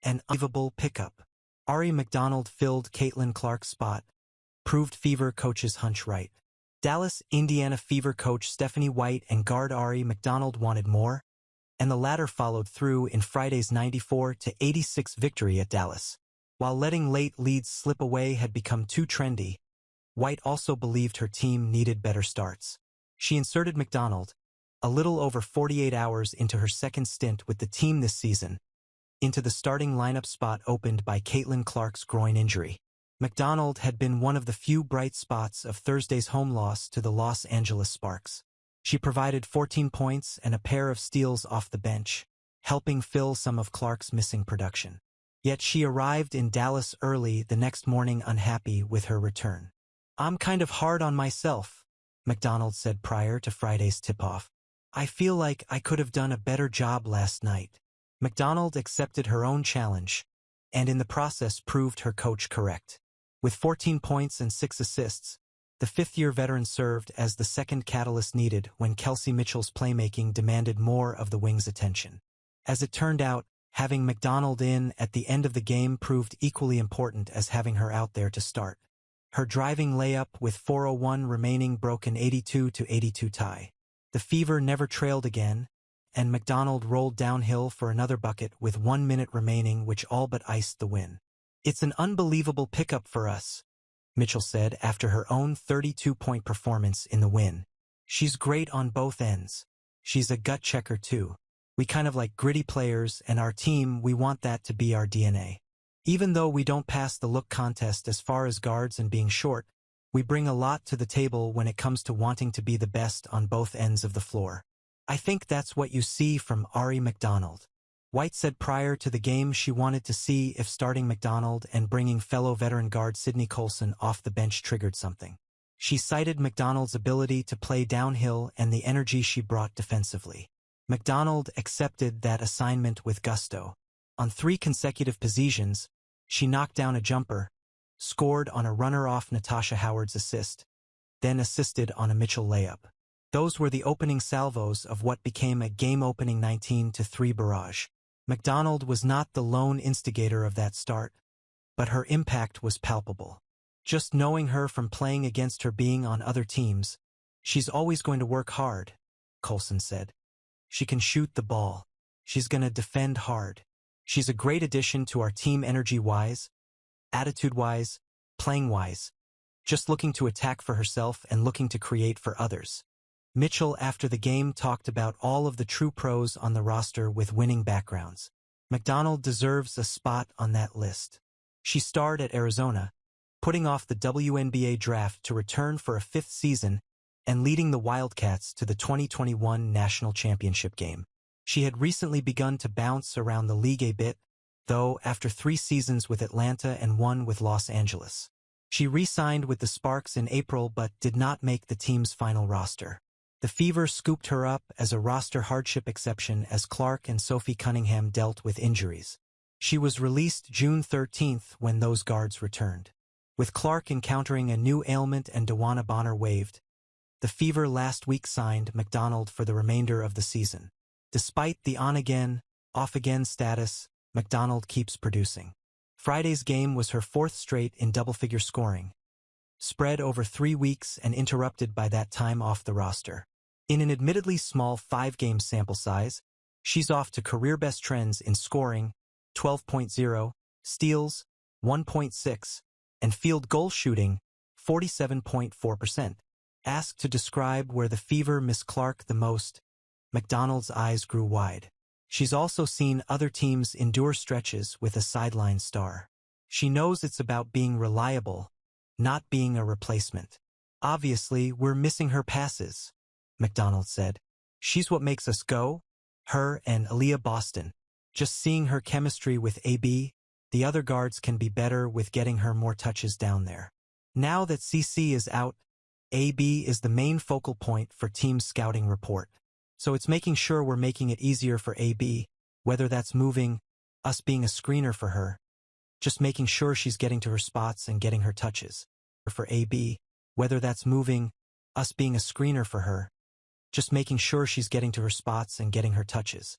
An unbelievable pickup. Aari McDonald filled Caitlin Clark's spot, proved Fever coach's hunch right. Dallas, Indiana Fever coach Stephanie White and guard Aari McDonald wanted more, and the latter followed through in Friday's 94-86 victory at Dallas. While letting late leads slip away had become too trendy, White also believed her team needed better starts. She inserted McDonald, a little over 48 hours into her second stint with the team this season, into the starting lineup spot opened by Caitlin Clark's groin injury. McDonald had been one of the few bright spots of Thursday's home loss to the Los Angeles Sparks. She provided 14 points and a pair of steals off the bench, helping fill some of Clark's missing production. Yet she arrived in Dallas early the next morning unhappy with her return. "I'm kind of hard on myself," McDonald said prior to Friday's tip-off. "I feel like I could have done a better job last night." McDonald accepted her own challenge, and in the process proved her coach correct. With 14 points and 6 assists, the fifth-year veteran served as the second catalyst needed when Kelsey Mitchell's playmaking demanded more of the wing's attention. As it turned out, having McDonald in at the end of the game proved equally important as having her out there to start. Her driving layup with 4:01 remaining broke an 82-82 tie. The Fever never trailed again, and McDonald rolled downhill for another bucket with 1 minute remaining, which all but iced the win. "It's an unbelievable pickup for us," Mitchell said after her own 32-point performance in the win. "She's great on both ends. She's a gut checker too. We kind of like gritty players, and our team, we want that to be our DNA. Even though we don't pass the look contest as far as guards and being short, we bring a lot to the table when it comes to wanting to be the best on both ends of the floor. I think that's what you see from Aari McDonald." White said prior to the game she wanted to see if starting McDonald and bringing fellow veteran guard Sydney Colson off the bench triggered something. She cited McDonald's ability to play downhill and the energy she brought defensively. McDonald accepted that assignment with gusto. On 3 consecutive possessions, she knocked down a jumper, scored on a runner-off Natasha Howard's assist, then assisted on a Mitchell layup. Those were the opening salvos of what became a game-opening 19-3 barrage. McDonald was not the lone instigator of that start, but her impact was palpable. "Just knowing her from playing against her being on other teams, she's always going to work hard," Colson said. "She can shoot the ball. She's going to defend hard. She's a great addition to our team energy-wise, attitude-wise, playing-wise, just looking to attack for herself and looking to create for others." Mitchell after the game talked about all of the true pros on the roster with winning backgrounds. McDonald deserves a spot on that list. She starred at Arizona, putting off the WNBA draft to return for a 5th season and leading the Wildcats to the 2021 National Championship game. She had recently begun to bounce around the league a bit, though, after 3 seasons with Atlanta and 1 with Los Angeles. She re-signed with the Sparks in April but did not make the team's final roster. The Fever scooped her up as a roster hardship exception as Clark and Sophie Cunningham dealt with injuries. She was released June 13th when those guards returned. With Clark encountering a new ailment and DeWanna Bonner waived, the Fever last week signed McDonald for the remainder of the season. Despite the on-again, off-again status, McDonald keeps producing. Friday's game was her 4th straight in double-figure scoring, spread over 3 weeks and interrupted by that time off the roster. In an admittedly small 5-game sample size, she's off to career-best trends in scoring, 12.0, steals, 1.6, and field goal shooting, 47.4%. Asked to describe where the Fever miss Clark the most, McDonald's eyes grew wide. She's also seen other teams endure stretches with a sideline star. She knows it's about being reliable, not being a replacement. "Obviously, we're missing her passes," McDonald said. "She's what makes us go, her and Aaliyah Boston. Just seeing her chemistry with AB, the other guards can be better with getting her more touches down there. Now that CC is out, AB is the main focal point for team scouting report. So it's making sure we're making it easier for AB, whether that's moving, us being a screener for her, just making sure she's getting to her spots and getting her touches. For AB, whether that's moving, us being a screener for her, just making sure she's getting to her spots and getting her touches.